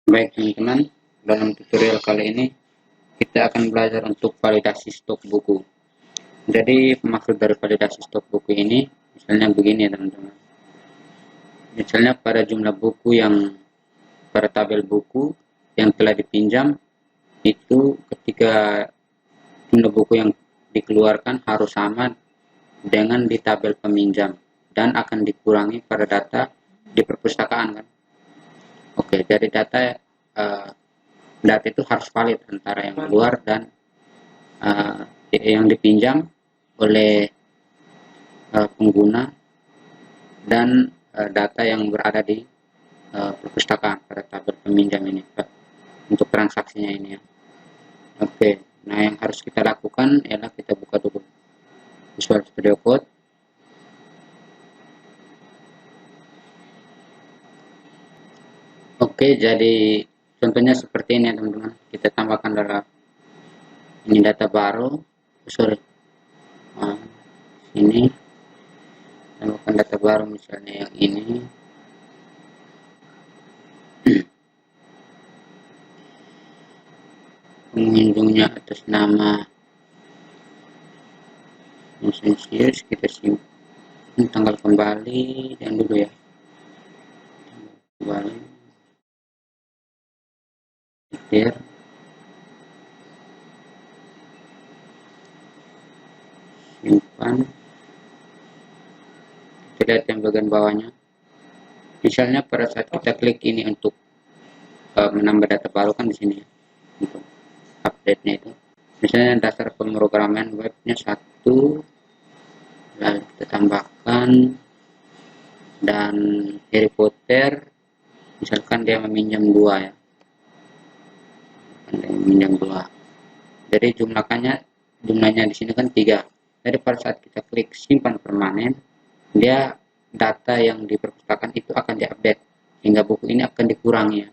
Baik teman-teman, dalam tutorial kali ini kita akan belajar untuk validasi stok buku. Jadi maksud dari validasi stok buku ini, misalnya begini teman-teman. Misalnya pada jumlah buku yang pada tabel buku yang telah dipinjam, itu ketika jumlah buku yang dikeluarkan harus sama dengan di tabel peminjam dan akan dikurangi pada data di perpustakaan kan. Oke, jadi eh, data itu harus valid antara yang keluar dan uh, yang dipinjam oleh pengguna dan data yang berada di perpustakaan pada tabel peminjam ini untuk transaksinya ini ya. Oke, nah yang harus kita lakukan ialah kita buka dulu Visual Studio Code. Oke, jadi contohnya seperti ini ya teman-teman. Kita tambahkan dalam ini data baru, sorry, ini tambahkan data baru misalnya yang ini. Pengunjungnya atas nama Vincentius, kita simpan tanggal kembali dan dulu ya, kembali here, simpan. Kita lihat yang bagian bawahnya, misalnya pada saat kita klik ini untuk menambah data baru kan di sini ya, untuk update nya itu misalnya dasar pemrograman webnya 1, lalu kita tambahkan, dan Harry Potter misalkan dia meminjam 2 ya, dia meminjam 2, jadi jumlahnya di sini kan 3. Jadi pada saat kita klik simpan permanen, dia data yang di perpustakaan itu akan diupdate sehingga buku ini akan dikurangi ya.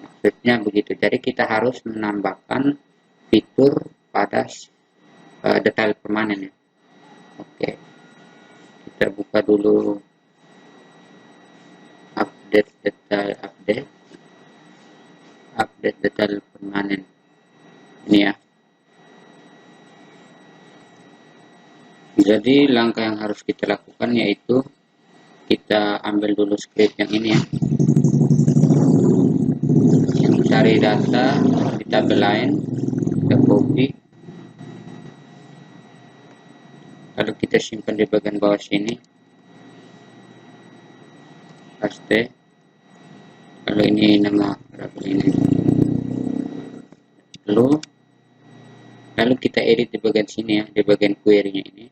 Maksudnya begitu. Jadi kita harus menambahkan fitur pada detail permanen ya. Oke, kita buka dulu update detail permanen ini ya. Jadi langkah yang harus kita lakukan yaitu kita ambil dulu script yang ini ya, yang cari data di tabel lain, kita copy, lalu kita simpan di bagian bawah sini, paste, lalu ini nama tabel ini, lalu kita edit di bagian sini ya, di bagian query nya ini.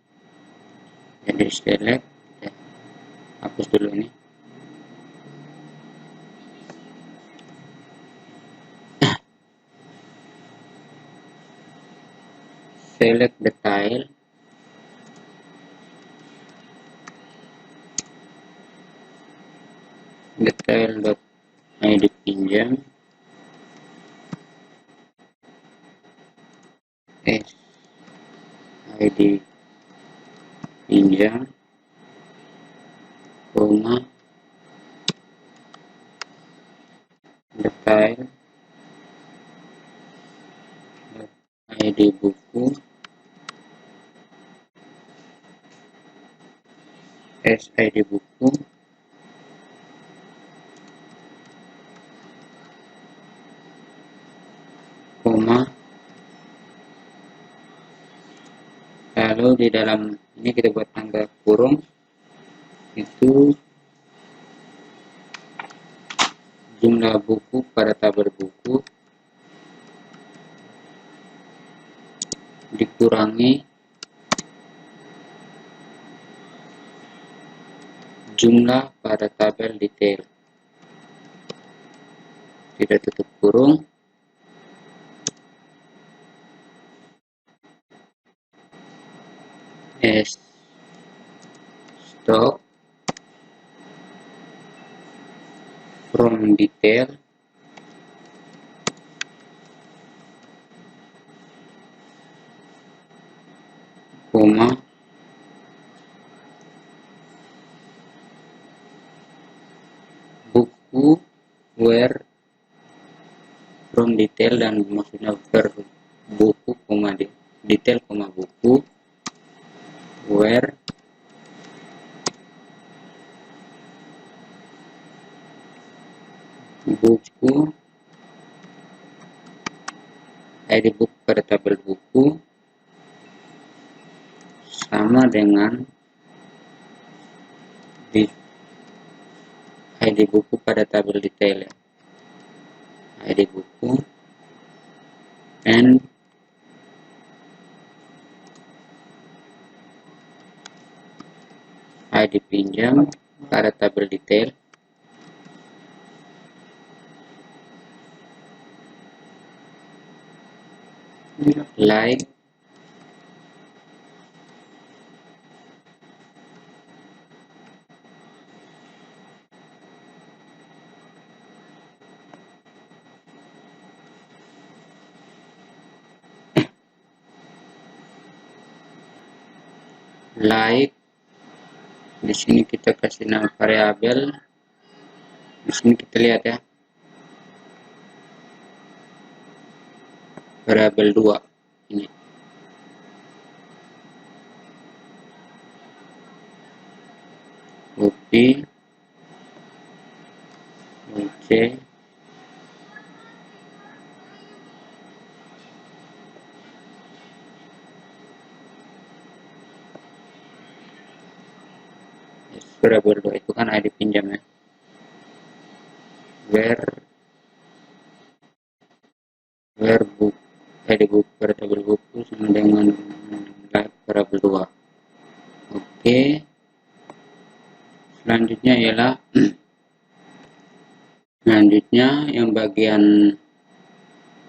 Jadi select, kita hapus dulu ini, select detail, detail.id pinjam, id pinjam, koma, detail id buku, id buku, koma, lalu di dalam ini kita buat tanda kurung, itu jumlah buku pada tabel buku dikurangi jumlah pada tabel detail, tidak tutup kurung, stock from detail koma buku where from detail, dan maksudnya per buku, koma detail, koma buku, where buku, ID buku pada tabel buku sama dengan di ID buku pada tabel detail ya. ID buku and ID pinjam pada tabel detail like di sini kita kasih nama variabel. Di sini kita lihat ya, variabel 2 ini. Copy, C, variabel 2 itu kan ID pinjam ya. Where book, ID buku pada tabel buku sama dengan like variabel 2. Oke. Selanjutnya ialah yang bagian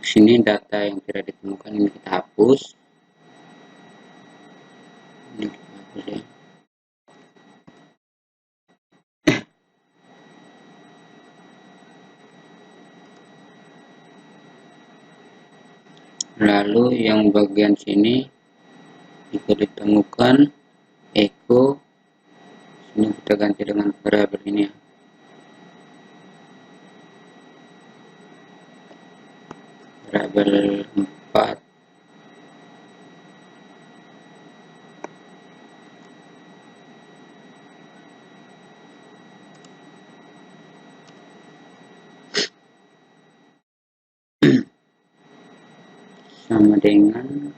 sini data yang tidak ditemukan ini kita hapus. Ini kita hapus ya. Lalu yang bagian sini jika ditemukan echo, sini kita ganti dengan variabel ini ya. Variabel 4. Sama dengan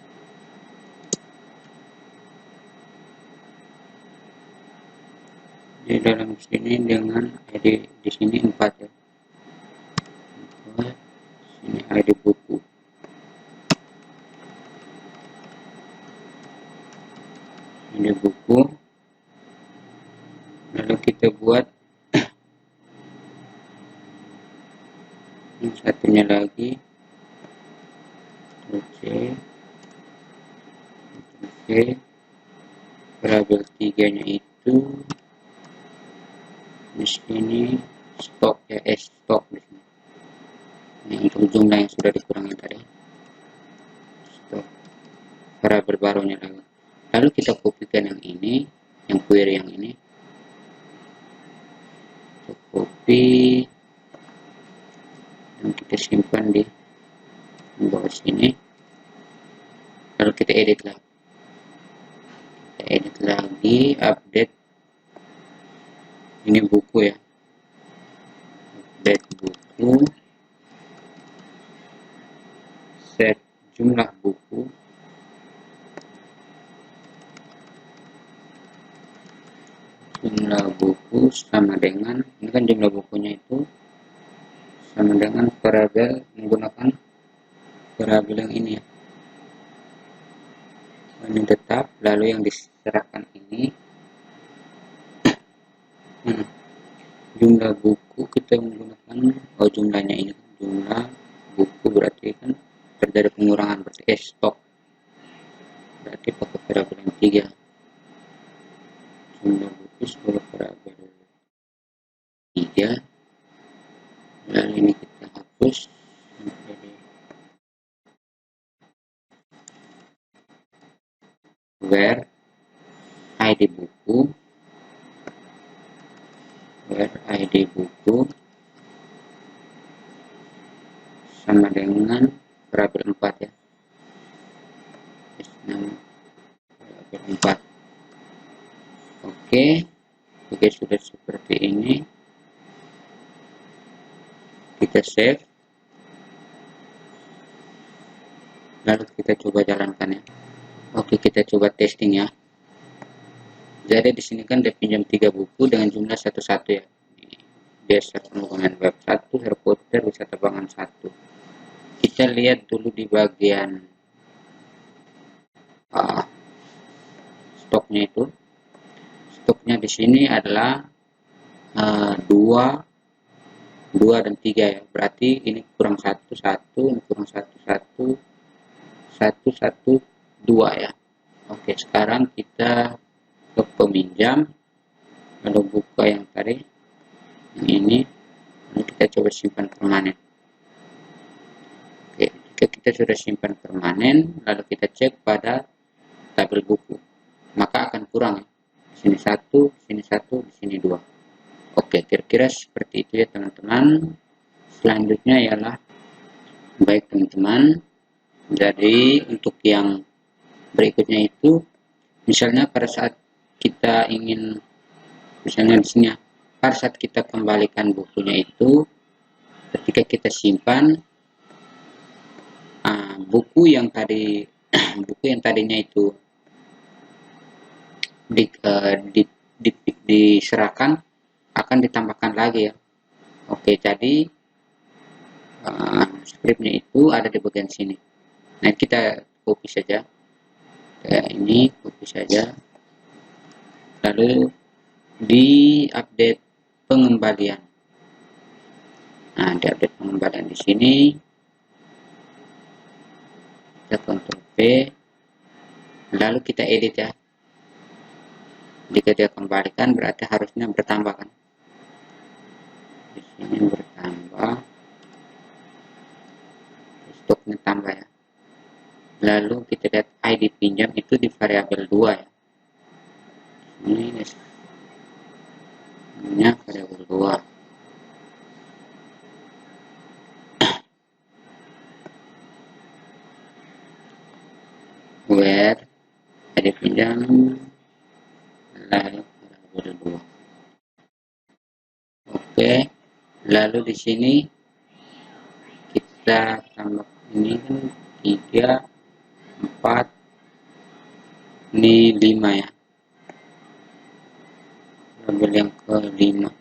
di dalam sini dengan ID di sini 4 ya. Sini ID buku. Ini buku. Lalu kita buat yang satunya lagi. Oke. Variabel 3-nya itu di sini stok ya, stok di sini. Ini untuk jumlah yang sudah dikurangi tadi. Stok. Variabel barunya lagi. Lalu kita kopikan yang ini, yang query yang ini. Kita copy dan kita simpan di bawah sini. Lalu kita edit lagi. Kita edit lagi, update. Ini buku ya. Update buku. Set jumlah buku. Jumlah buku sama dengan, ini kan jumlah bukunya itu sama dengan variabel, menggunakan variabel yang ini ya. Ini tetap, lalu yang diserahkan ini jumlah buku kita menggunakan, jumlahnya ini jumlah buku berarti kan terjadi pengurangan, berarti stok berarti pakai variabel yang 3. Jumlah buku sebagai variabel 3. Lalu ini kita hapus. Where ID buku, where ID buku sama dengan variabel 4 ya. Variabel 4. Oke, jika sudah seperti ini, kita save, lalu kita coba jalankan ya. Oke, kita coba testing ya. Jadi di sini kan dia pinjam 3 buku dengan jumlah 1-1 ya. Desa Pengembangan Web 1, Harry Potter, Wisata Bangun 1. Kita lihat dulu di bagian stoknya itu. Stoknya di sini adalah 2 dan 3 ya. Berarti ini kurang 1, 1, ini kurang 1, 1, 1, 1, 2 ya. Oke, sekarang kita ke peminjam, lalu buka yang tadi, yang ini, lalu kita coba simpan permanen. Oke, jika kita sudah simpan permanen, lalu kita cek pada tabel buku, maka akan kurang ya. Di sini 1, di sini 1, di sini 2. Oke, kira-kira seperti itu ya teman-teman. Selanjutnya ialah, baik teman-teman, jadi untuk yang berikutnya itu, misalnya pada saat kita ingin, misalnya di sini ya, pada saat kita kembalikan bukunya itu, ketika kita simpan buku yang tadi buku yang tadinya itu diserahkan akan ditambahkan lagi ya. Oke, jadi scriptnya itu ada di bagian sini. Nah, kita copy saja kayak ini, copy saja, lalu di update pengembalian. Nah, di update pengembalian di sini kita Ctrl V, lalu kita edit ya. Jika dia kembalikan berarti harusnya bertambah kan. Di sini bertambah, stoknya tambah ya. Lalu kita lihat ID pinjam itu di variabel 2 ya. Ini variabel 2. Where ID pinjam lalu variabel 2. Oke, lalu di sini kita tambah ini kan 3, 4, ini 5 ya. Variabel yang ke-5.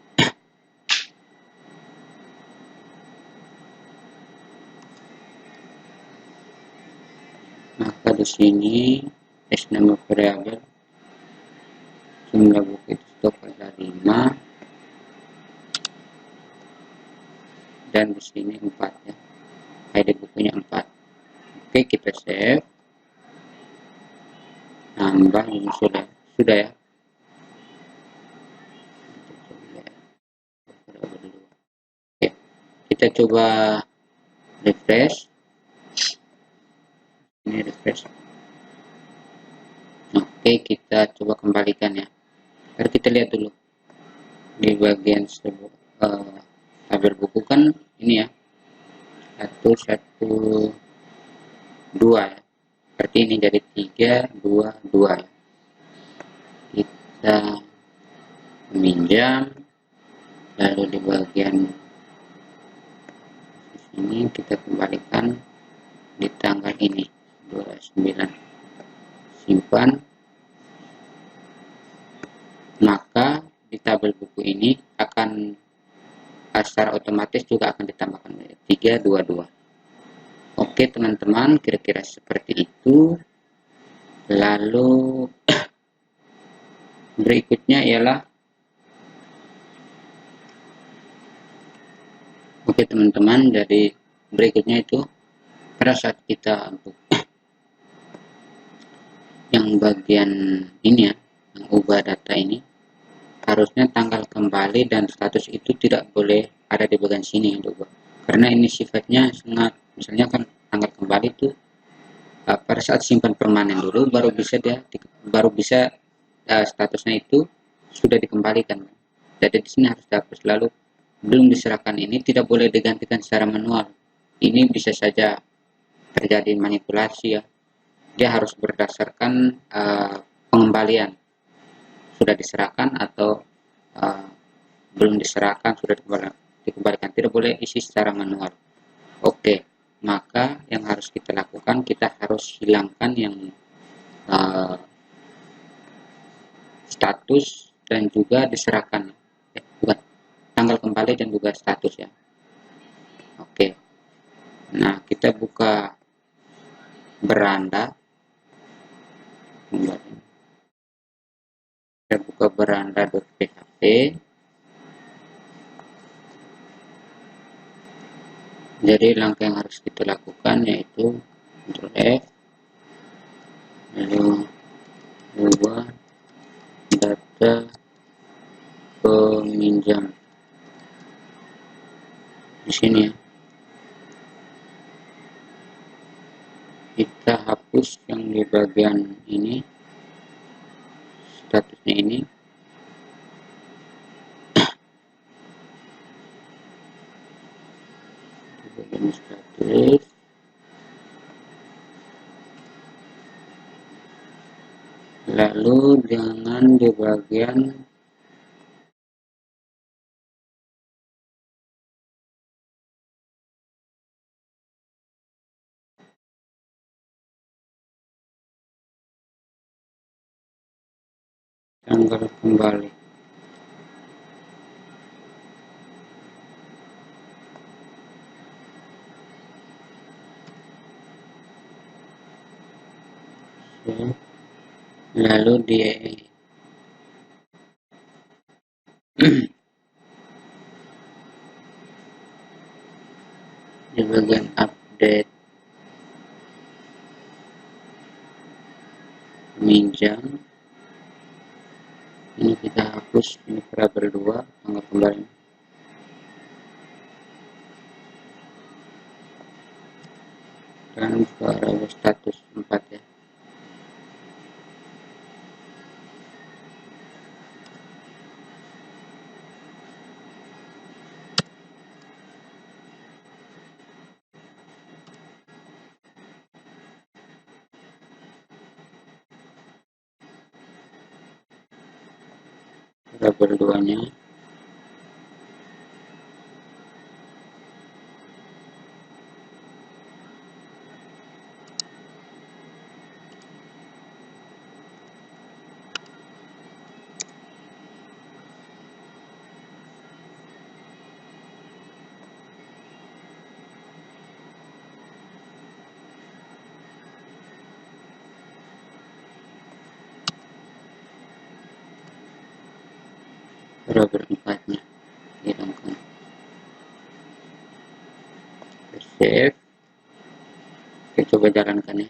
Maka di sini nama variabel jumlah buku itu stok ada 5 dan di sini 4 ya. ID bukunya 4. Oke, kita save. Tambah ini sudah ya. Oke, kita coba refresh. Ini refresh. Oke, kita coba kembalikan ya. Mari kita lihat dulu di bagian tabel buku kan ini ya, 1, 1, 2 ya. Berarti ini jadi 3, 2, 2 ya. Kita meminjam, lalu di bagian ini kita kembalikan di tanggal ini 29, simpan, maka di tabel buku ini akan secara otomatis juga akan ditambahkan 3, 2, 2. Oke teman-teman, kira-kira seperti itu. Lalu berikutnya ialah, oke teman-teman, jadi berikutnya itu pada saat kita untuk yang bagian ini ya, yang ubah data ini, harusnya tanggal kembali dan status itu tidak boleh ada di bagian sini ya, karena ini sifatnya sangat, misalnya kan tanggal kembali itu pada saat simpan permanen dulu baru bisa statusnya itu sudah dikembalikan. Jadi di sini harus dihapus, lalu belum diserahkan ini tidak boleh digantikan secara manual. ini bisa saja terjadi manipulasi ya. Dia harus berdasarkan pengembalian, sudah diserahkan atau belum diserahkan, sudah dikembalikan. Tidak boleh isi secara manual. Oke, maka yang harus kita lakukan, kita harus hilangkan yang status dan juga diserahkan. Bukan, tanggal kembali dan juga status ya. Oke, nah kita buka beranda. Kita buka beranda.php. Jadi langkah yang harus kita lakukan yaitu Ctrl F, lalu ubah data peminjam di sini ya. Kita hapus yang di bagian ini, statusnya ini. Di bagian status, lalu jangan di bagian tanggal kembali. Lalu di di bagian update minjam ini kita hapus ini variabel 2 tanggal kembali, dan variabel status 4 ya. Variabel 2 nya variabel 4 nya hilangkan. Save, kita coba jalankan ya.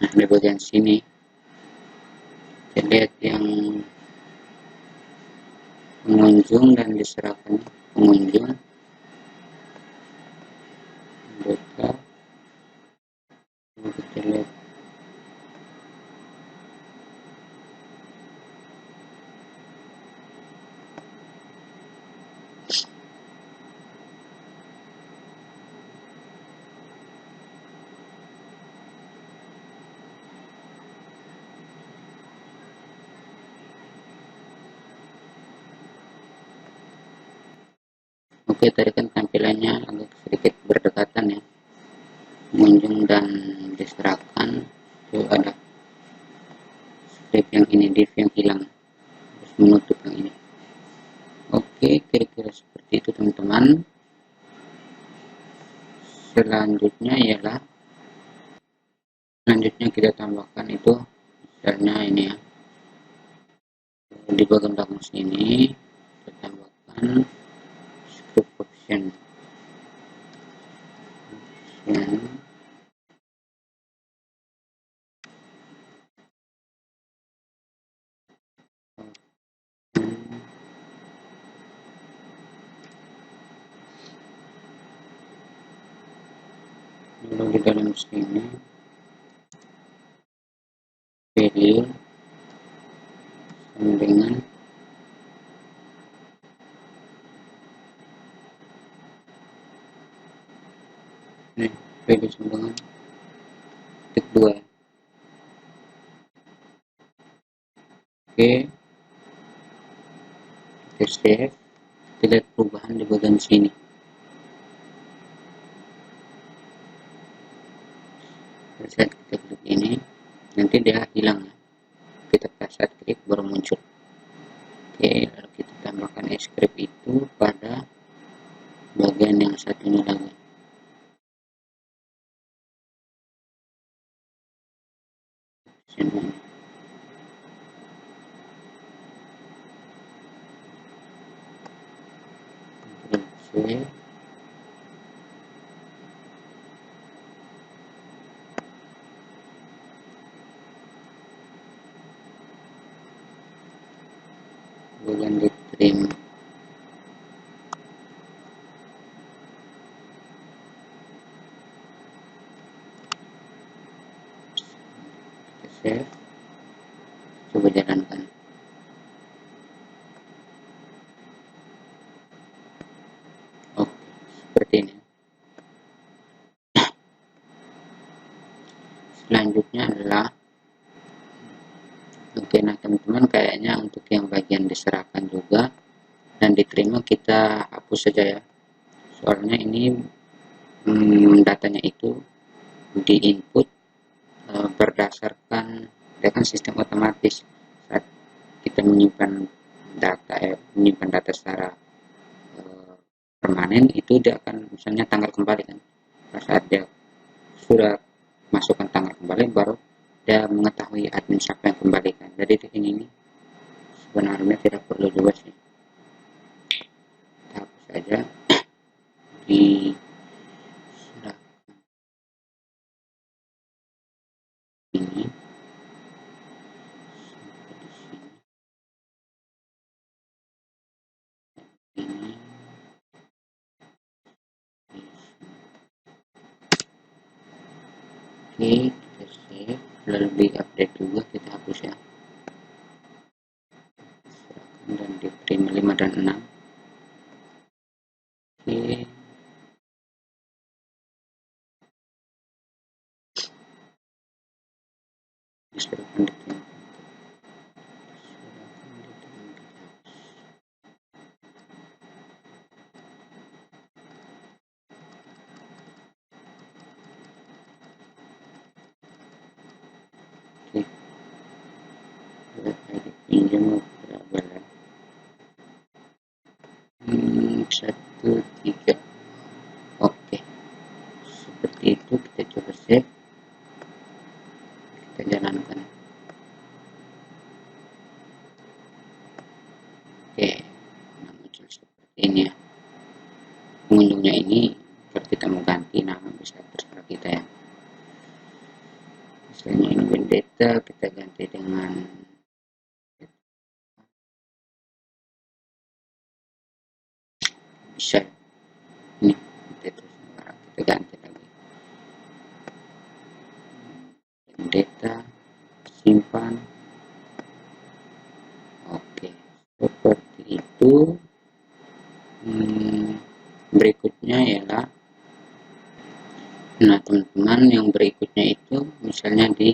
Nah di bagian sini kita lihat yang pengunjung dan diserahkan pengunjung anggota. Kita lihat oke, tadi kan tampilannya agak sedikit berdekatan ya, pengunjung dan diserahkan. Itu ada strip yang ini, div yang hilang, harus menutup yang ini. Oke, kira-kira seperti itu teman-teman. Selanjutnya kita tambahkan itu misalnya ini ya, di bagian belakang sini kita tambahkan script option. Lalu di dalam sini value dengan ini PD sumbangan titik 2 ya. Oke, kita save, kita lihat perubahan di bagian sini. Pada saat kita klik ini nanti dia hilang ya, kita pada saat klik baru muncul. Oke, lalu kita tambahkan script itu pada bagian yang satunya lagi. Sini. Save. Bagian diterima. Kita save, coba jalankan. Oke, seperti ini. Selanjutnya adalah oke, nah teman-teman, kayaknya untuk yang bagian diserahkan juga dan diterima kita hapus saja ya, soalnya ini datanya itu di input berdasarkan dia kan sistem otomatis. Saat kita menyimpan data secara permanen, itu dia akan misalnya tanggal kembali kan, pada saat dia sudah masukkan tanggal kembali baru dia mengetahui admin siapa yang kembalikan. Jadi ini sebenarnya tidak perlu juga sih, kita hapus saja di ini. Ini oke, kita save, lalu di update juga kita hapus ya, dan diterima 5 dan 6. Oke, diserahkan diterima. Oke, ID pinjam berapa ya? 13. Oke, seperti itu. Kita coba save, kita jalankan. Oke, nah muncul seperti ini ya. Pengunjungnya ini kalau kita mau ganti nama bisa terserah kita ya, misalnya ini Vendetta, kita ganti dengan bisa ini Vendetta, kita ganti lagi Vendetta, simpan. Oke, seperti itu. Berikutnya ialah, nah teman-teman, yang berikutnya itu misalnya di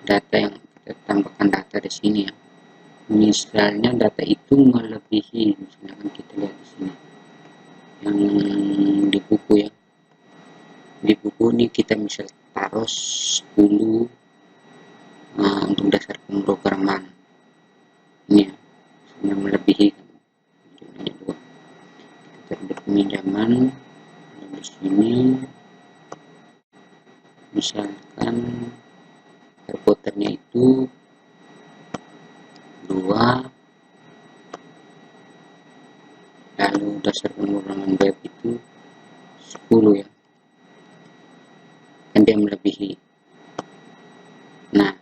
data yang kita tambahkan data di sini ya, misalnya data itu melebihi, misalnya kita lihat di sini yang di buku ya, di buku ini kita misal taruh 10 untuk dasar pemrograman ini ya, misalnya melebihi jumlahnya 2, kita cari peminjaman di sini, misalkan reporternya itu 2, lalu dasar pemrograman web itu 10 ya, kan dia melebihi. Nah,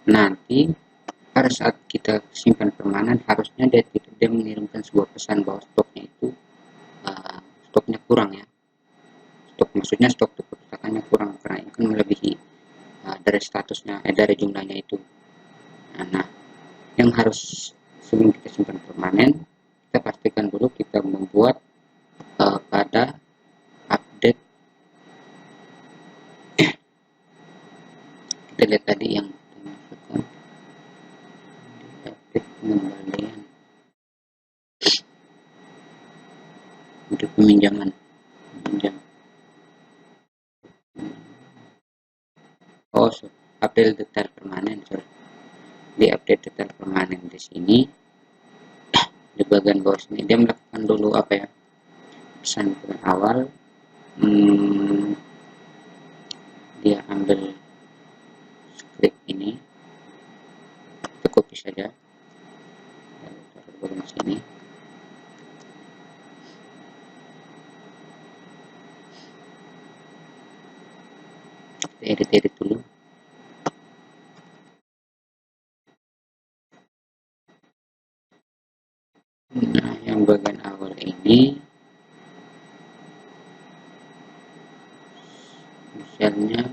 nanti pada saat kita simpan permanen harusnya dia mengirimkan sebuah pesan bahwa stoknya itu stoknya kurang ya, maksudnya stok perpustakaannya kurang karena ini kan melebihi dari statusnya dari jumlahnya itu. Nah, yang harus sebelum kita simpan permanen, kita pastikan dulu kita membuat pada update. Kita lihat tadi yang dimasukkan update pengembalian untuk peminjaman. Oh, so, update detail permanen. Sorry. Di update detail permanen di sini, di bagian bawah sini dia melakukan dulu apa ya, pesan awal. Dia ambil script ini, kita copy saja, lalu taruh bagian sini. Kita edit dulu. Nah, yang bagian awal ini misalnya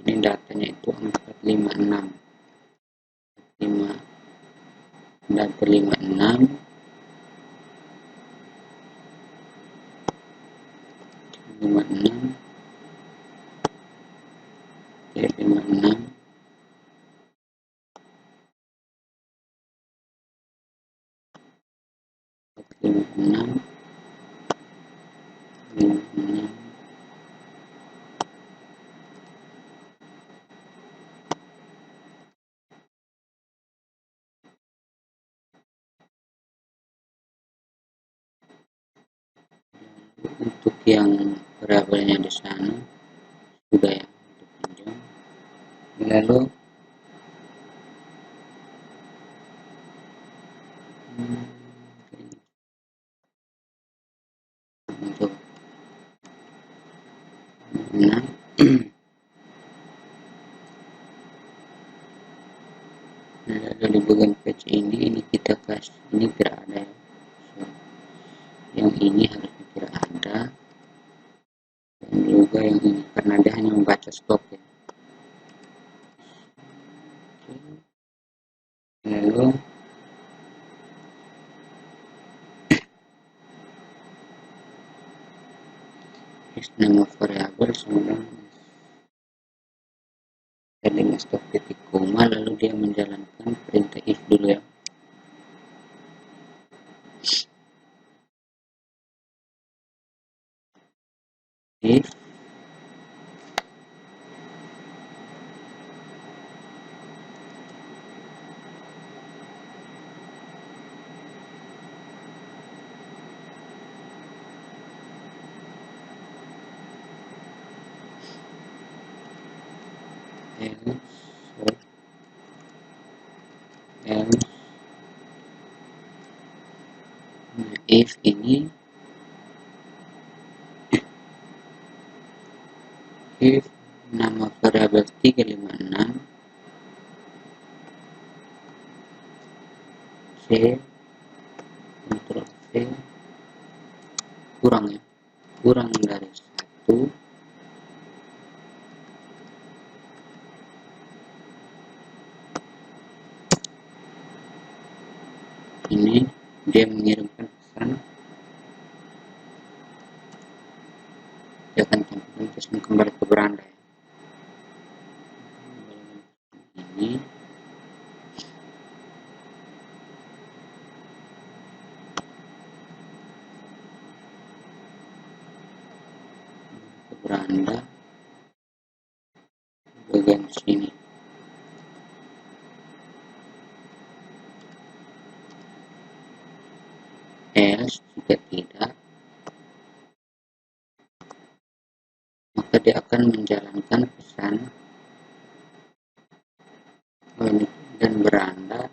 ini datanya itu 456 data 56 untuk yang variabelnya di sana sudah ya, untuk pinjam. Lalu untuk nah lalu di bagian page ini kita kasih, ini tidak ada ya. So, yang ini harusnya tidak ada, dan juga yang ini karena dia hanya membaca stok ya. Lalu nama variabel sama dengan stok titik koma, lalu dia menjalankan perintah if dulu ya. If else nah, if ini if nama variabel 356 C Ctrl V kurang ya, kurang dari 1, ini dia mengirimkan pesan, dia akan tampilkan pesan kembali ke beranda ya. Ini ke beranda bagian sini. Else jika tidak, maka dia akan menjalankan pesan dan beranda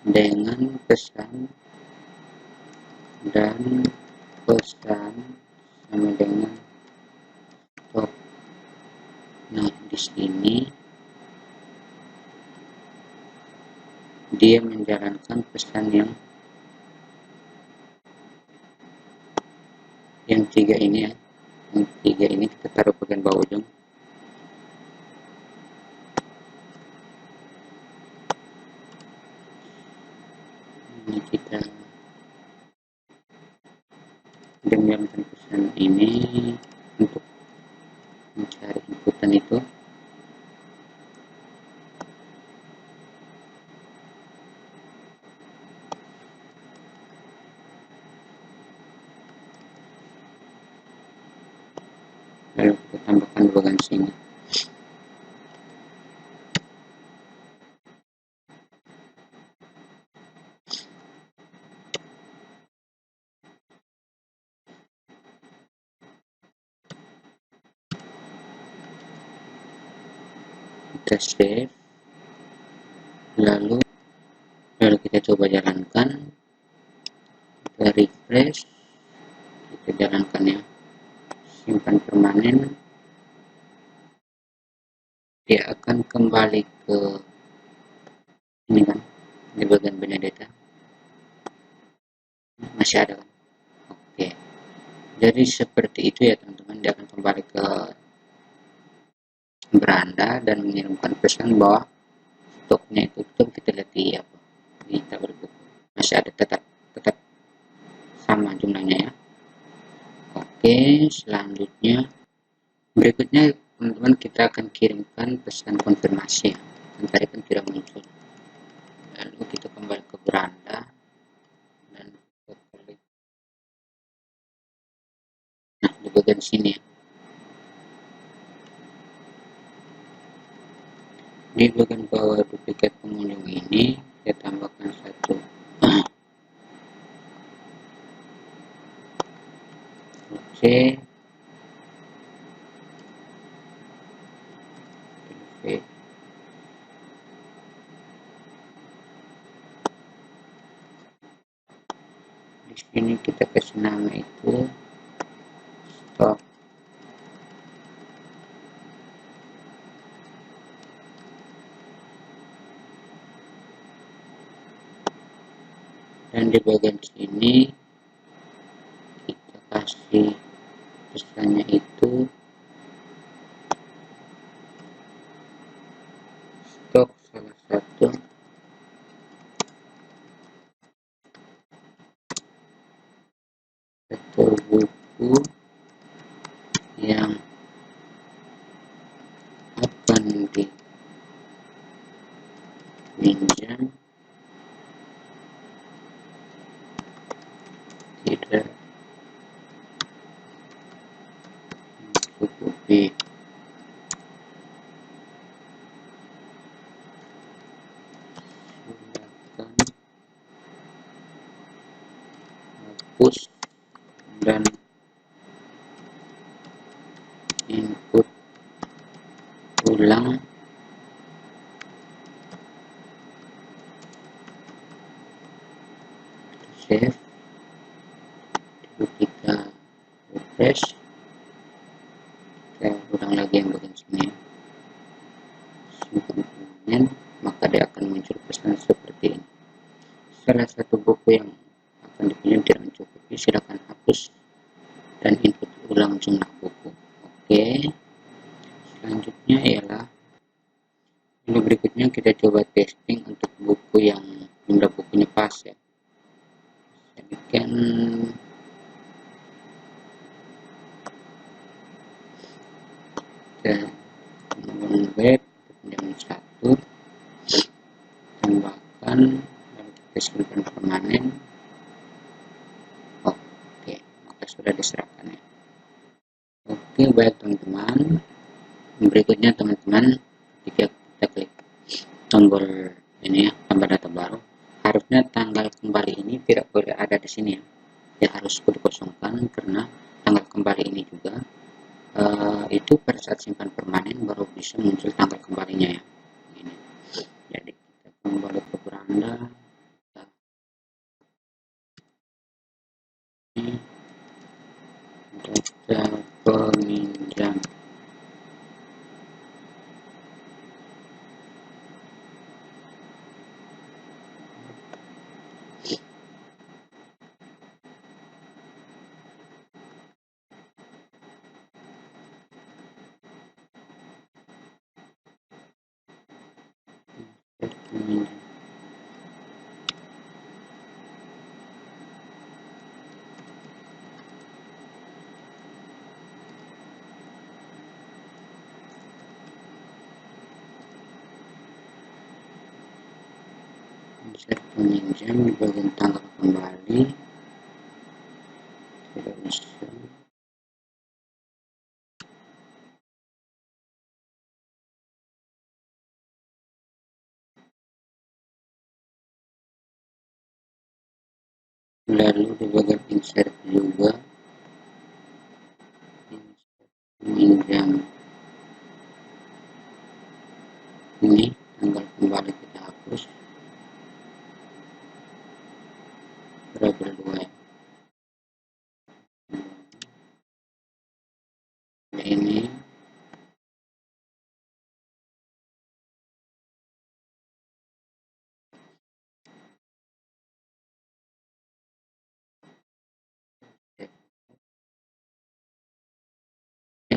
dengan pesan sama dengan stop. Nah, di sini dia menjalankan pesan yang 3 ini ya. Yang 3 ini kita taruh bagian bawah ujung. kita diamkan pesan ini untuk mencari inputan itu. Lalu kita tambahkan di bagian sini. Kita save, lalu kita coba jalankan, kita refresh, kita jalankan ya, simpan permanen, dia akan kembali ke ini kan, di bagian Benedetta masih ada kan. Oke, jadi seperti itu ya teman-teman, dia akan kembali ke beranda dan mengirimkan pesan bahwa stoknya itu tutup. Kita lihat di apa, di tabel buku masih ada, tetap sama jumlahnya ya. Oke, selanjutnya berikutnya teman-teman kita akan kirimkan pesan konfirmasi ya. Tadi kan tidak muncul, lalu kita kembali ke beranda dan kita klik, nah di bagian sini ya, di bagian bawah duplikat pengunjung ini kita tambahkan satu. Oke, di sini kita kasih nama itu stok. Dan di bagian sini kita kasih pesannya itu stok salah satu buku yang akan dipinjam tidak mencukupi. Silakan hapus dan input ulang save. Lalu kita refresh, kita ulang lagi yang bagian sini, simpan permanen, maka dia akan muncul pesan seperti ini. Salah satu buku yang akan dipinjam tidak mencukupi, silakan hapus dan input ulang jumlah buku. Oke, selanjutnya ialah ini, berikutnya kita coba testing untuk buku yang jumlah bukunya pas ya. Jadi kan kita membangun web pinjaman satu, tambahkan, lalu kita simpan permanen. Oke, maka sudah diserahkan ya. Oke, baik teman-teman, berikutnya teman-teman, jika kita klik tombol ini ya, tambah data baru, harusnya tanggal kembali ini tidak boleh ada di sini ya, dia harus dikosongkan, karena tanggal kembali ini juga itu pada saat simpan permanen baru bisa muncul tanggal kembalinya ya. Ini. Jadi kita kembali ke beranda, data peminjam. insert peminjam di bagian tanggal kembali tidak bisa. Lalu di bagian insert juga peminjam ini tanggal kembali kita hapus variabel 2 ya. Ini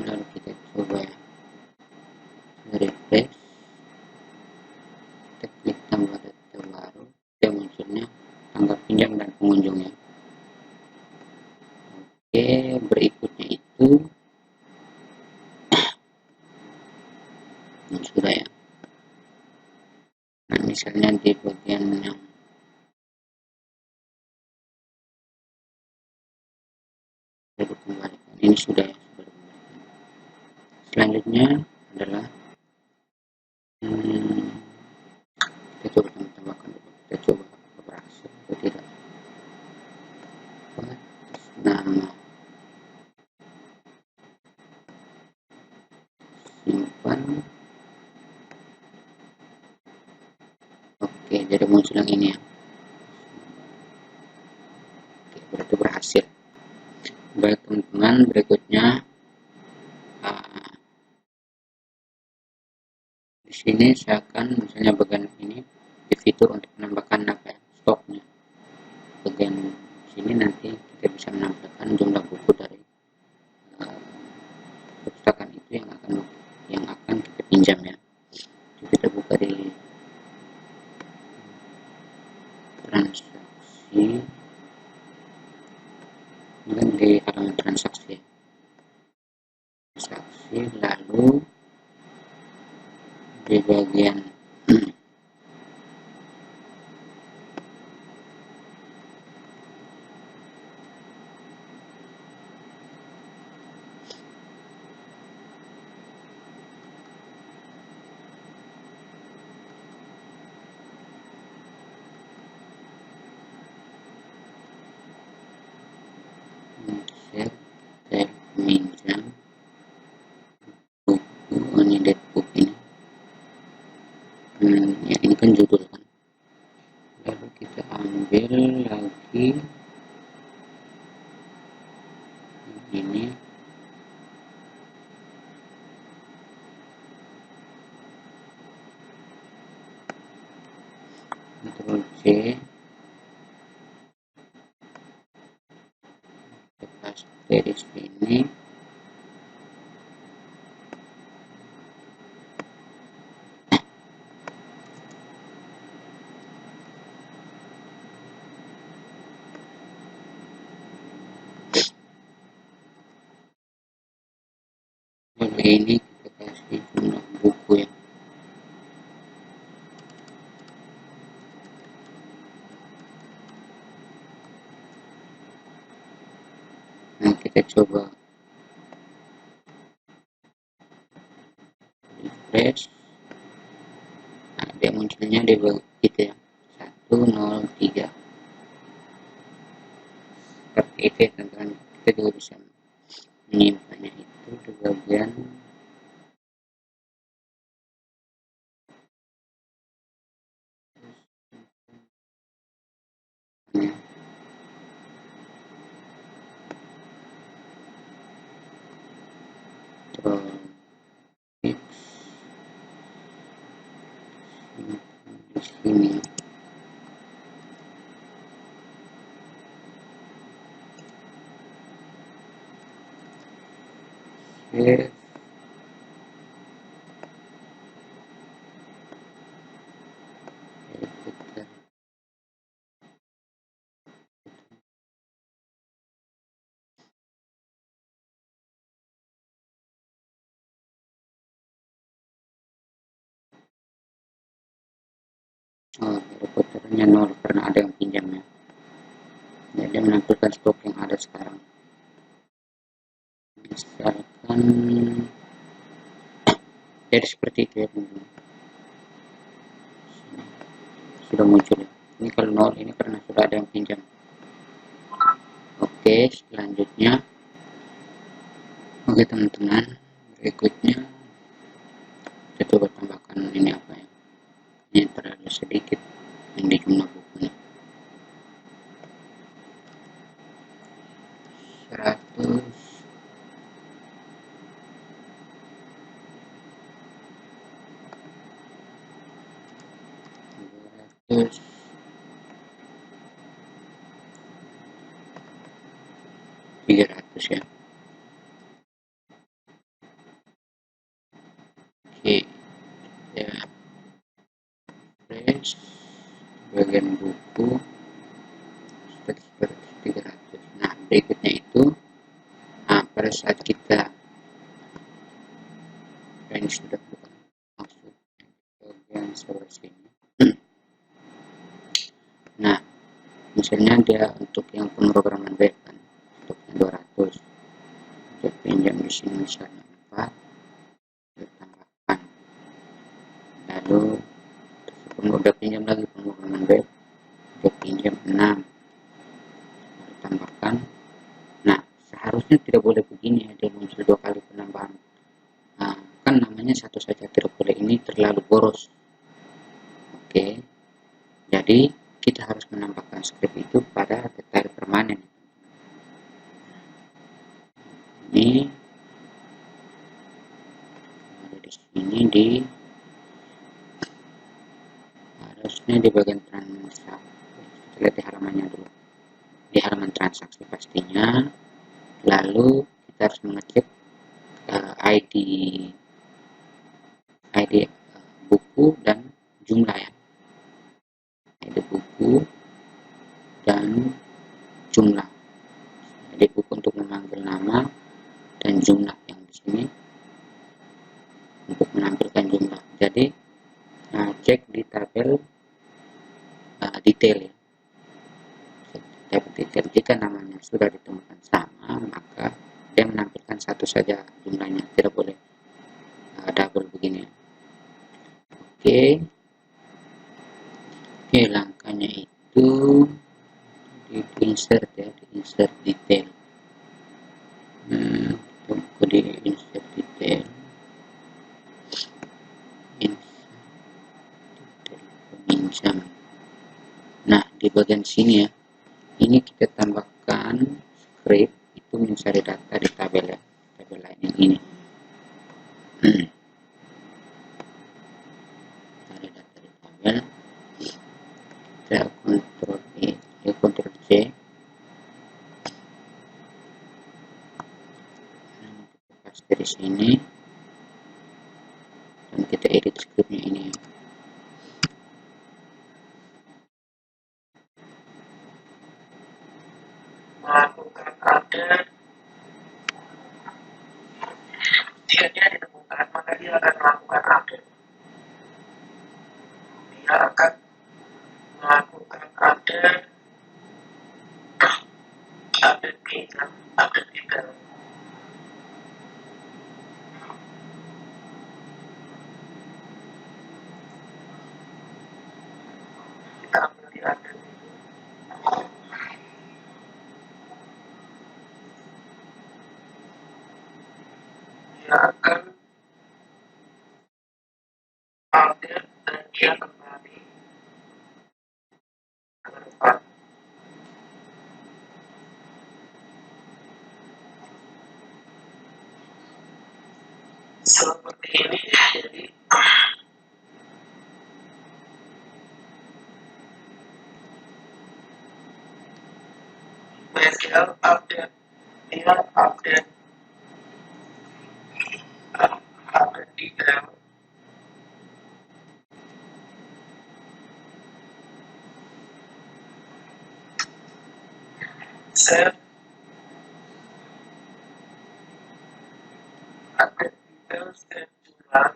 lalu kita coba ya, refresh, kita klik tambah data baru, dia munculnya tanggal pinjam dan pengunjungnya. Oke, berikutnya itu sudah ya. Nah, misalnya di bagian yang dikembalikan ini sudah ya, sudah dikembalikan. Selanjutnya adalah kita coba tambahkan dulu, kita coba berhasil atau tidak. Batas nama, simpan. Oke, jadi muncul yang ini ya. Oke, berarti berhasil. Baik teman-teman, berikutnya di sini saya akan misalnya bagian ini di fitur untuk menambahkan apa ya, stoknya. Bagian sini nanti kita bisa menambahkan jumlah buku dari perpustakaan itu yang akan kita pinjam ya. Jadi kita buka di transaksi, dan di halaman transaksi, lalu di bagian insert tab minjam buku, ini book ini. Ya ini kan judul kan. Lalu kita ambil lagi ini, Ctrl C, kita paste di sini. Lalu ini kita kasih jumlah buku ya. Nah, kita coba refresh. Nah, dia munculnya di gitu ya, 103 seperti itu ya teman-teman. Kita juga bisa menyimpannya itu di bagian Ctrl X di sini. Save. Kita oh, helikopter hanya 0 karena ada yang pinjamnya. Jadi menampilkan stok yang ada sekarang. Misalkan jadi seperti itu ya teman-teman. Sudah muncul ya. Ini kalau 0 ini karena sudah ada yang pinjam. Oke, selanjutnya oke teman-teman, berikutnya kita coba tambahkan ini apa ya, ini terlalu sedikit yang di jumlah bukunya 100 200 300 ya. Oke ya, fresh bagian buku seperti 300. Nah berikutnya itu, nah pada saat kita ini sudah bukan maksud bagian sebelah sini. Nah misalnya dia untuk yang pemrograman web kan stoknya 200, untuk pinjam di sini misalnya 4 ditambahkan, lalu udah pinjam lagi pemrograman web untuk pinjam 6 ditambahkan. Nah seharusnya tidak boleh begini ya, dia muncul 2 kali penambahan. Nah, kan namanya satu saja, tidak boleh, ini terlalu boros. Oke, jadi kita harus menambahkan script itu pada detail permanen. Ini ada di sini, di harusnya di bagian transaksi. Kita lihat di halamannya dulu, di halaman transaksi pastinya. Lalu kita harus mengecek ID buku dan jumlah ya, ID buku dan jumlah. ID buku untuk memanggil nama dan jumlah yang di sini untuk menampilkan jumlah. Jadi cek di tabel detail ya, tabel detail. Jika namanya sudah ditemukan sama, maka dia menampilkan satu saja jumlahnya, tidak boleh double begini. Oke, langkahnya itu di insert ya, di insert detail. Tunggu di insert detail, peminjam. Nah di bagian sini ya, ini kita tambahkan script itu mencari data di tabel ya, tabel lain yang ini. Cari data di tabel, kita Ctrl E, Ctrl C, kita paste di sini dan kita edit scriptnya ini ya. Melakukan update. Jika dia ditemukan, maka dia akan melakukan update. Dia akan melakukan update pinjam, update email. Kita ambil di update. Dia akan update dan dia kembali ke depan. Seperti ini. Jadi BSL update, dia update detail. Save update detail, save jumlah.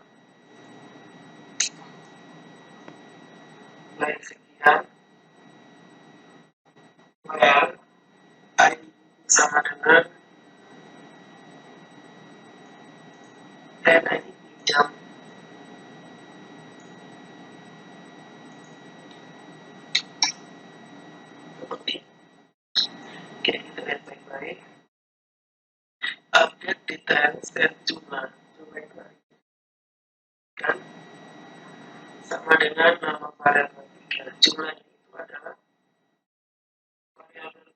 Lain sekian. seperti ini. Oke, kita lihat baik-baik. Update details dan jumlah baik-baik kan sama dengan nama variabel 3. Jumlah itu adalah variabel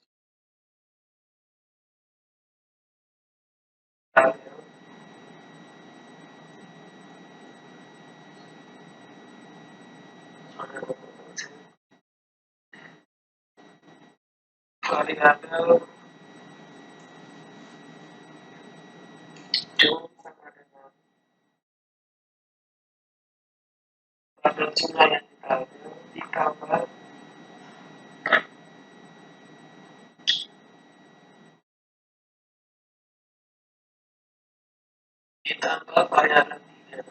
variabel jum sama dengan variabel jumlah yang diambil ditambah variabel 3.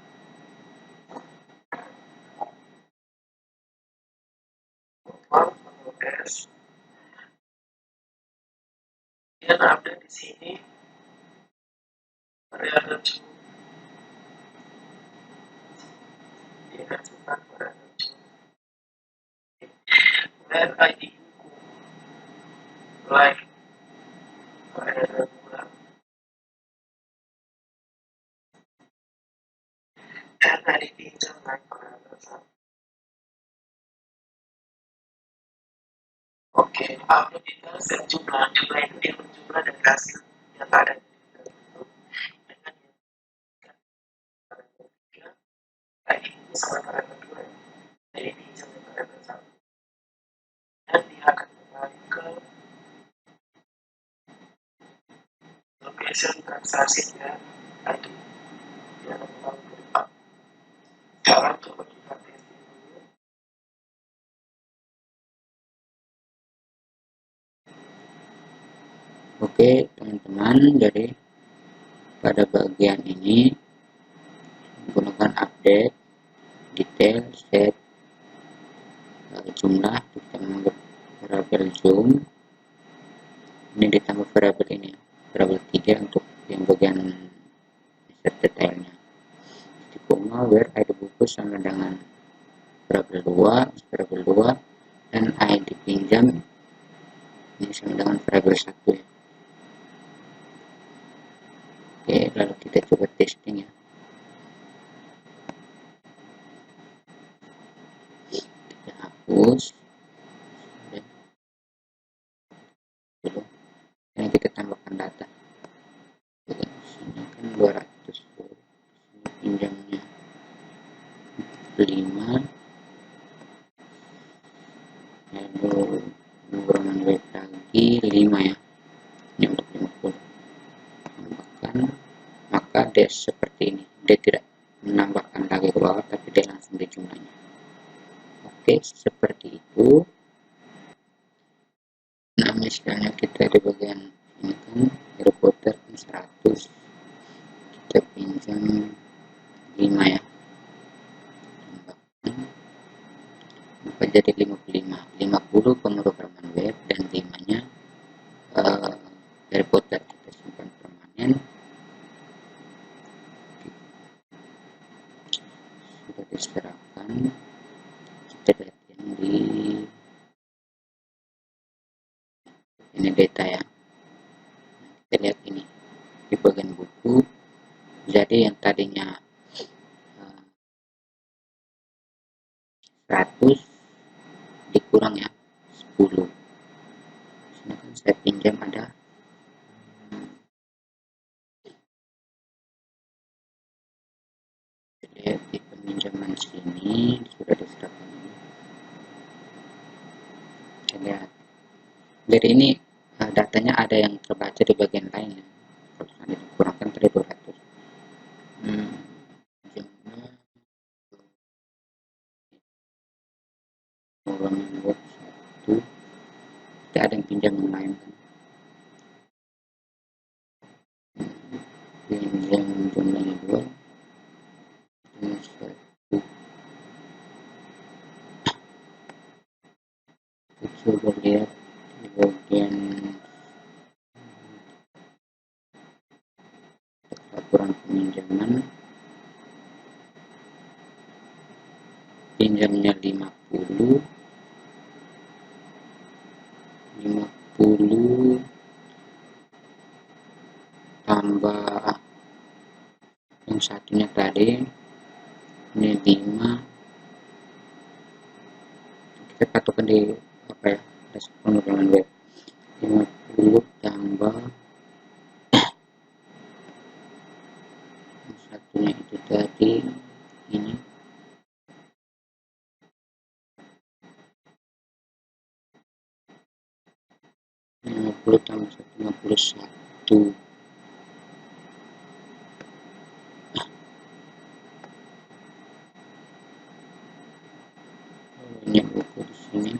S dan ada di sini variabel jum dikasihkan variabel jum where ID like variabel bulan dan ID pinjam like variabel 1. Oke, upload details dan jumlah itu dia berjumlah dan hasil yang ada di detail itu dengan yang ID itu sama variabel 2 ID pinjam dan variabel 1 dan dia akan kembali ke location transaksinya tadi dia akan kembali ke depan. Sekarang coba kita testing dulu. Oke teman-teman, jadi pada bagian ini menggunakan update detail set jumlah, kita mengambil variabel zoom ini ditambah variabel ini variabel 3 untuk yang bagian set detailnya di koma where ID buku sama dengan variabel 2 dan ID pinjam ini sama dengan variabel 1 ya. Oke, lalu kita coba testing ya. Kita hapus dulu. Ini kita tambahkan data. Sini kan 200, sini pinjamnya 5, lalu pengurangan web lagi 5 ya. Ini untuk 50. Tambahkan, maka dia seperti ini. Dia tidak menambahkan lagi ke bawah, tapi dia langsung di jumlahnya. Oke, seperti itu. Nah, misalnya kita di bagian ini kan reporter 100, kita pinjam 5 ya, tambahkan maka jadi 55, 50 pemrograman web dan 5 nya reporter kita simpan permanen. Sudah diserahkan, kita lihat yang di ini data ya. Kita lihat ini di bagian buku, jadi yang tadinya 100 dikurang ya 10. Sini kan saya pinjam ada lihat di peminjaman sini sudah diserahkan ini. Kita lihat dari ini datanya ada yang terbaca di bagian lain ya. Kalau ada dikurangkan tadi 200. Pinjamnya orang web 1, tidak ada yang pinjam yang lain kan. Pinjam jumlahnya 2, ini 1. Kita coba lihat di bagian laporan peminjaman, pinjamnya 50, 50 tambah yang satunya tadi ini 5, kita patokan di apa ya, respon dengan web 50 tambah yang satunya itu tadi ini 50 tambah 51. Banyak buku di sini,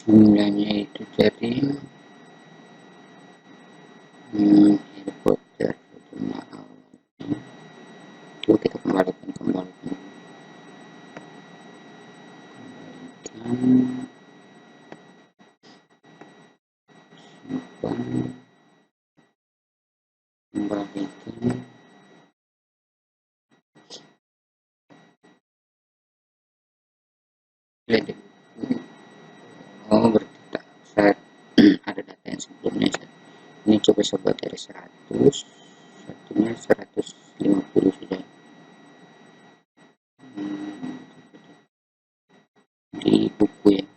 jumlahnya itu jadi Harry Potter cuma awalnya. Coba kita kembalikan simpan, kembalikan. Lihat deh. Oh, berarti saat ada data yang sebelumnya ini coba buat dari 100, satunya 150 sudah. Di buku ya,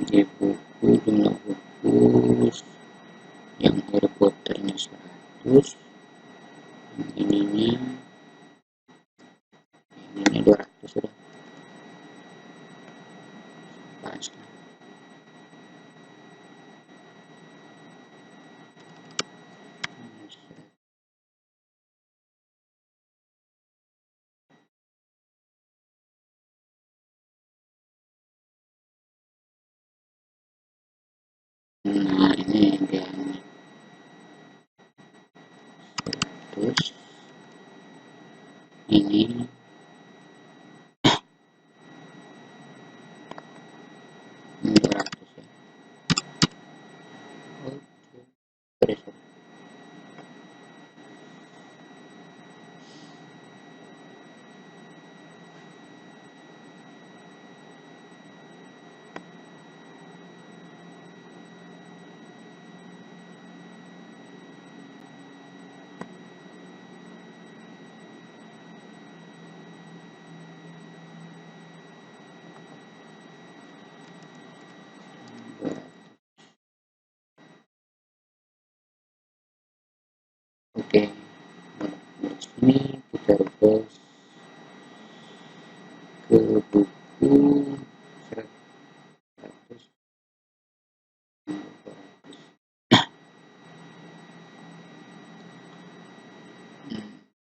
di buku jumlah buku yang Harry Potternya 100, yang ininya 200 sudah pas. Nah ini dia nih, 100, ini 200 ya. Oke, terus oke. Nah, dari sini kita refresh ke buku 100.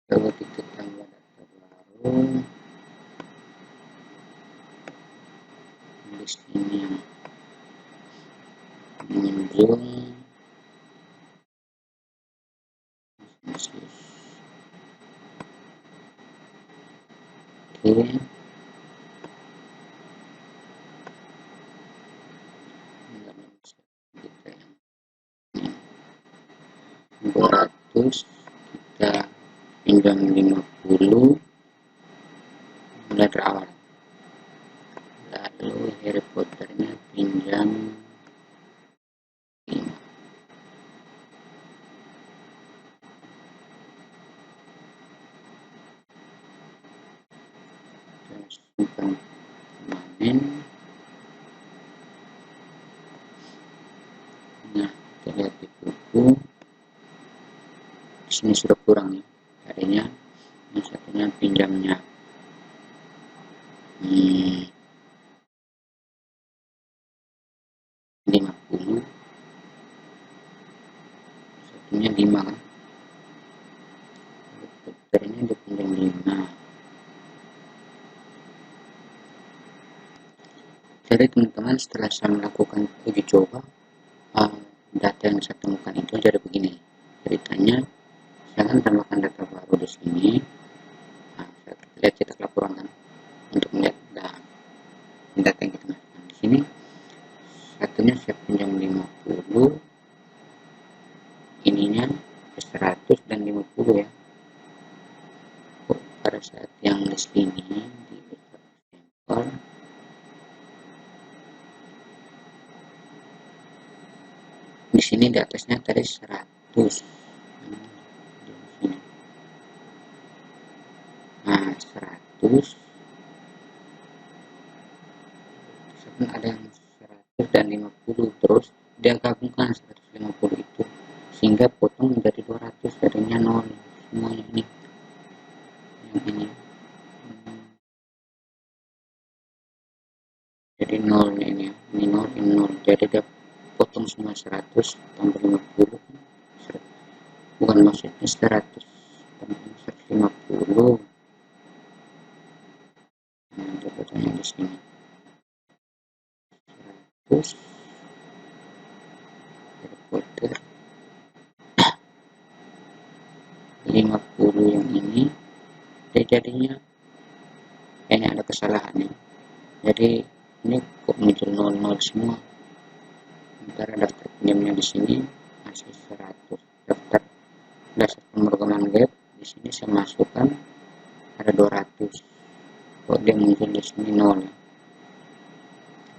Coba kita tambah data baru di sini yang menunjuk oke. Kita yang 200 kita pinjam 50 mulai terawal, lalu Harry Potternya pinjam 5. Kita simpan permanen. Nah, kita lihat di buku di sini sudah kurang ya, tadinya yang satunya pinjamnya 50, satunya 5 kan, dokternya dia pinjam 5. Jadi teman-teman, setelah saya melakukan uji coba, data yang saya temukan itu jadi begini ceritanya. Saya akan tambahkan data baru di sini. Nah, kita lihat cetak laporan kan untuk melihat data yang kita masukkan di sini. Satunya saya pinjam 50, ininya 100 dan 50 ya. Pada saat yang di sini di sampel di sini di atasnya tadi 100. Nah 100 kan ada yang 100 dan 50, terus dia gabungkan 150 itu sehingga potong menjadi 200, jadinya 0 semuanya ini yang ini. Jadi 0 ini ya, ini 0 ini 0, jadi dia potong semua 100 tambah 50, bukan maksudnya 100 tambah 150. Nah dia potongnya di sini 100 quarter 50 yang ini, dia jadinya ini ada kesalahannya. Jadi ini kok muncul 00 semua, sementara daftar pinjamnya di sini masih 100. Daftar dasar pemrograman web di sini saya masukkan ada 200, kok dia muncul di sini 0 ya,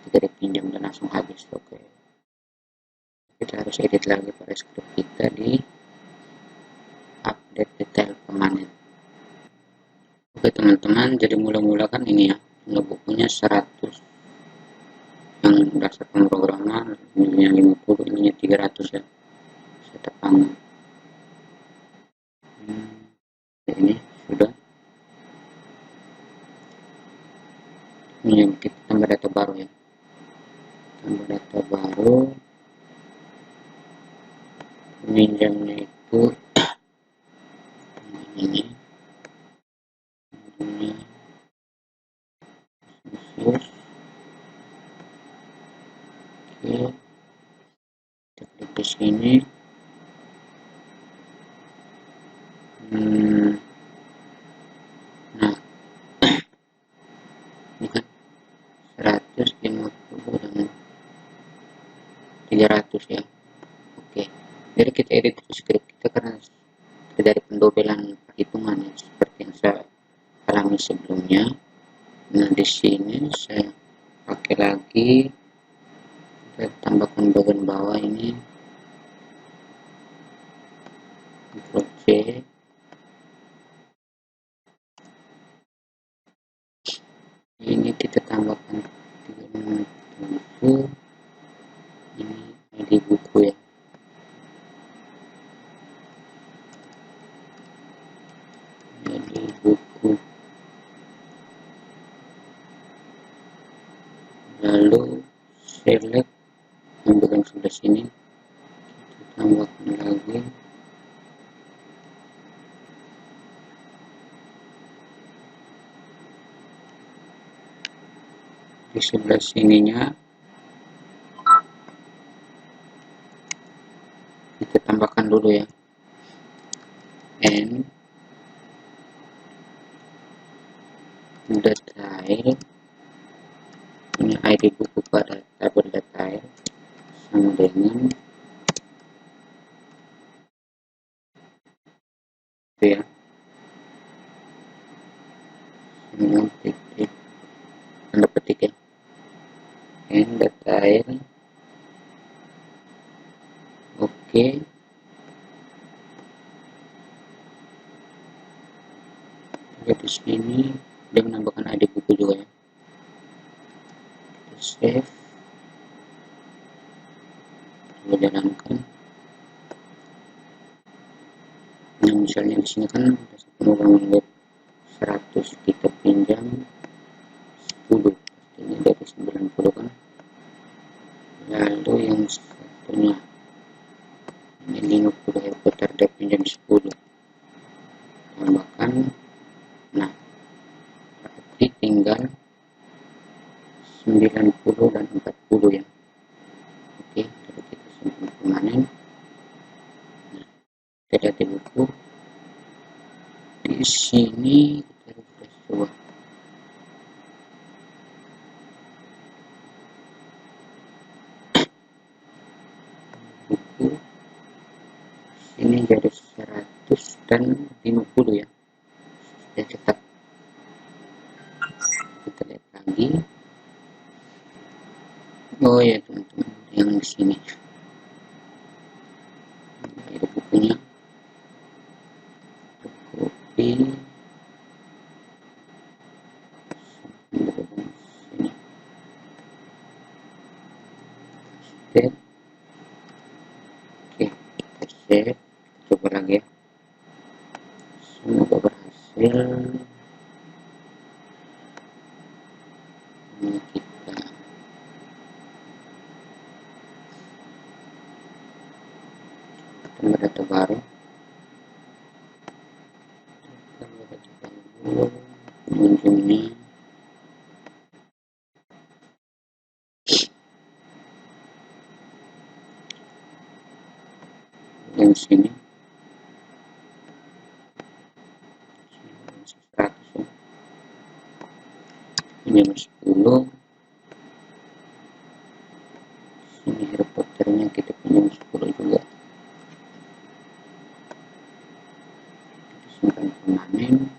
ketika dipinjam dan langsung habis. Oke, kita harus edit lagi pada script kita di update detail permanen. Oke teman-teman, jadi mula-mula kan ini ya, jumlah bukunya 100 yang dasar pemrograman, ininya 50, ininya 300 ya, saya tekan ini sudah. Ini kita tambah data baru ya, tambah data baru, pinjamnya itu ini khusus. Oke, kita klik di sini. Nah ini kan 150 dan 300 ya. Oke, jadi kita edit script kita karena terjadi pendobelan perhitungan ya, seperti yang saya alami sebelumnya. Nah di sini saya pakai lagi, saya tambahkan bagian bawah ini, Ctrl C, ini kita tambahkan 367, ini ID buku ya, ID buku, lalu select yang bagian sebelah sini kita tambahkan lagi di sebelah sininya, kita tambahkan dulu ya, and detail, ini ID buku pada tabel detail sama dengan itu ya, dengan titik tanda petik ya, and detail. Oke, lihat di sini dia menambahkan ID buku juga ya, kita save, kita jalankan. Nah misalnya di sini kan pemrograman web 100, kita pinjam 10, ini dari 90 kan, lalu yang satunya ini 50 ya, putar dia pinjam 10, tambahkan. Nah berarti tinggal 90 dan 40 ya. Oke, jadi kita simpan permanen. Nah, kita lihat di buku di sini, kita refresh coba. Buku ini jadi 100 dan 50 ya, sudah cepat. Kita lihat lagi. Oh ya teman-teman, yang di sini save, coba lagi ya, semoga berhasil. Ini kita tambah data baru, pengunjungnya yang sini 100 ya. Ini 10, sini helikopternya kita pinjam 10 juga, kita simpan permanen.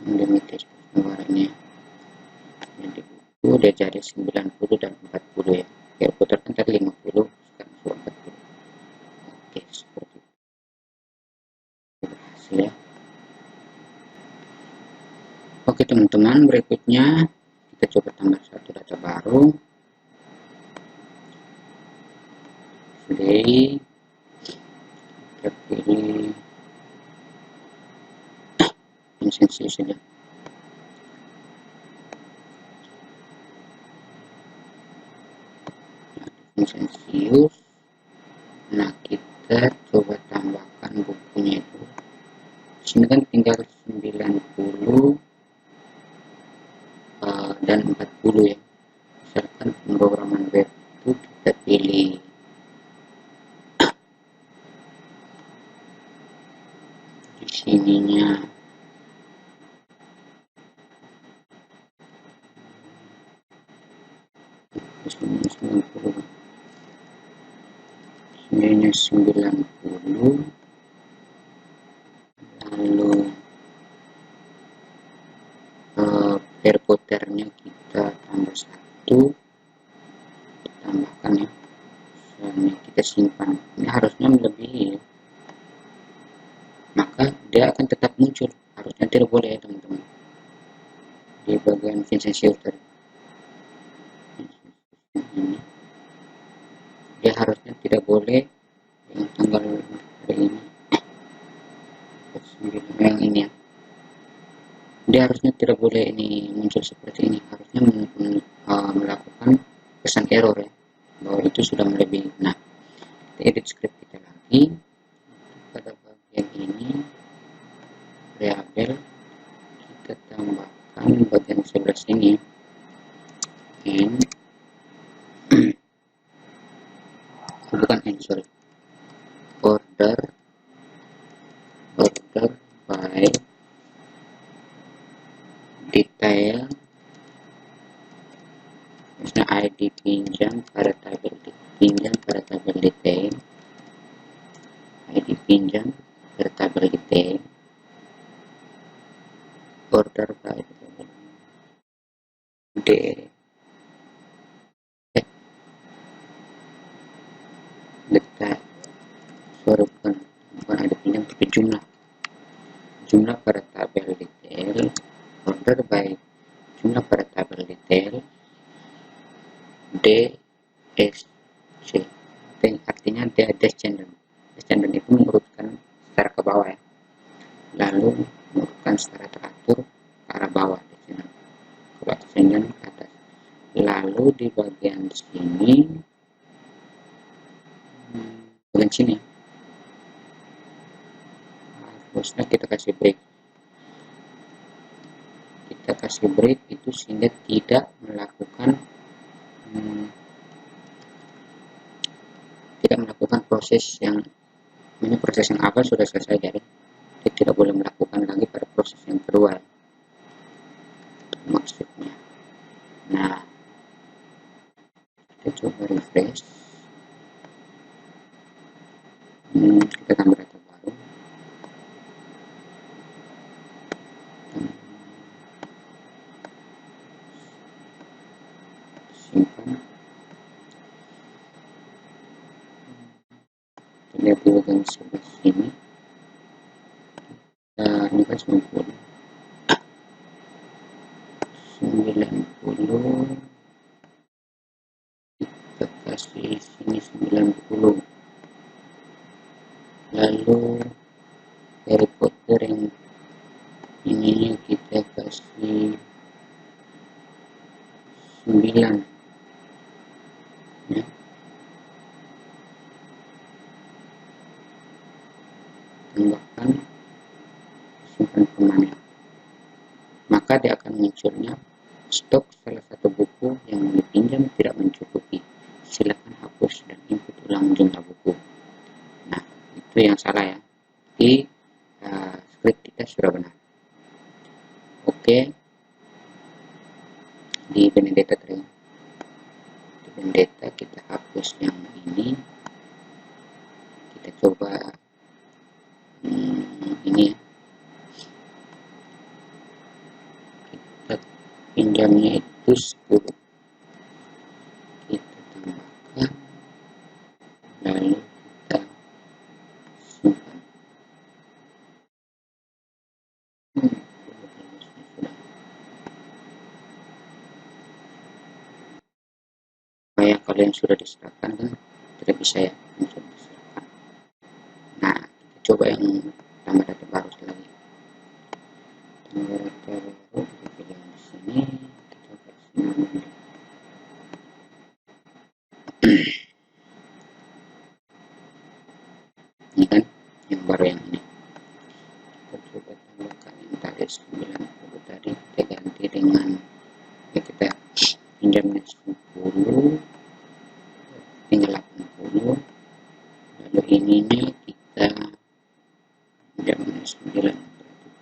Limited pengeluarannya jadi buku udah jadi 90 dan 40 ya, ya putar kan tadi 50, sekarang sudah 40. Oke, seperti itu berhasil ya. Oke teman-teman, berikutnya kita coba tambah satu data baru. Today kita pilih Vincenzius saja. Vincenzius. Nah, kita coba tambahkan bukunya itu. Sini kan tinggal 90 dan 40 ya. Misalkan pemrograman web itu kita pilih di sininya di sini 90, sininya 90, lalu per puternya kita tambah 1, tambahkan ya, soalnya kita simpan, ini harusnya melebihi ya, maka dia akan tetap muncul, harusnya tidak boleh ya teman-teman di bagian Vincenzius tadi. Ini dia harusnya tidak boleh yang tanggal hari ini yang ini ya, dia harusnya tidak boleh ini muncul seperti ini, harusnya melakukan pesan error ya, bahwa itu sudah melebihi. Nah, kita edit script kita lagi, pada bagian ini variabel kita tambahkan bagian sebelah sini and bukan and, sorry, order by detail, misalnya ID pinjam pada tabel detail, ID pinjam pada tabel detail, order by detail, sorry, bukan ID pinjam tapi jumlah pada tabel detail, order by jumlah pada tabel detail DSC, artinya dia descendant itu mengurutkan secara ke bawah ya, lalu mengurutkan secara teratur ke arah bawah, descendant ke atas, lalu di bagian sini harusnya kita kasih break itu sehingga tidak melakukan proses yang awal sudah selesai, jadi dia tidak boleh melakukan lagi pada proses yang kedua maksudnya. Nah, kita coba refresh, kita tambah data baru, simpan, lihat di bagian sebelah sini. Nah, ini kan 90, kita kasih sini 90, ya. Tambahkan simpan permanen, maka dia akan munculnya stok salah satu buku yang dipinjam tidak mencukupi, silakan hapus dan input ulang jumlah buku. Nah, itu yang salah ya. Di script kita sudah benar. Oke, di Benedetta tadi, di Benedetta kita hapus yang ini, kita coba ini ya, kita pinjamnya itu 10, kita tambahkan lalu kita simpan. Yang kalian sudah diserahkan kan tidak bisa ya, sudah diserahkan. Nah, kita coba yang tambah data baru lagi. Tambah data baru, kita pilih yang di sini, kita kasih nama. Ini kan yang baru yang ini. Kita coba tambahkan yang tadi 90 tadi, kita ganti dengan ya, kita pinjamnya 10 tinggal 80, lalu ininya kita pinjamnya 9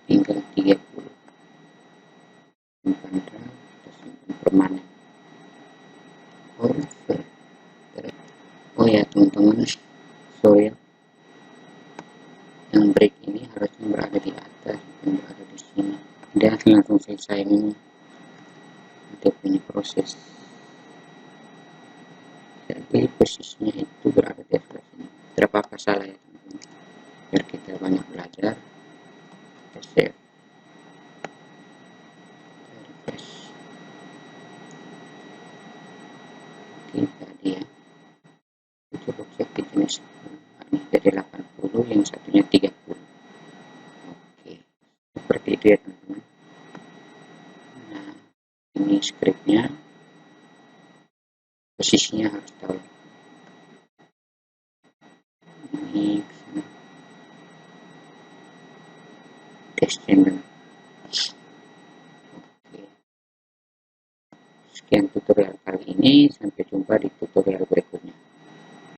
tinggal 30, simpan draft, kita simpan permanen. Oh ya teman-teman, sorry ya, yang break ini harusnya berada di atas, bukan berada di sini. Dia langsung selesai ini, nanti punya proses. Jadi posisinya itu berada di atas sini. Tidak apa-apa salah ya teman-teman. Biar kita banyak belajar, kita save. Tadi ya, coba cek di jenis. Ini dari 80, yang satunya 30. Oke, seperti itu ya teman-teman. Nah, ini scriptnya, posisinya harus tahu. Ini descendant. Oke. Sekian tutorial kali ini, sampai jumpa di tutorial berikutnya.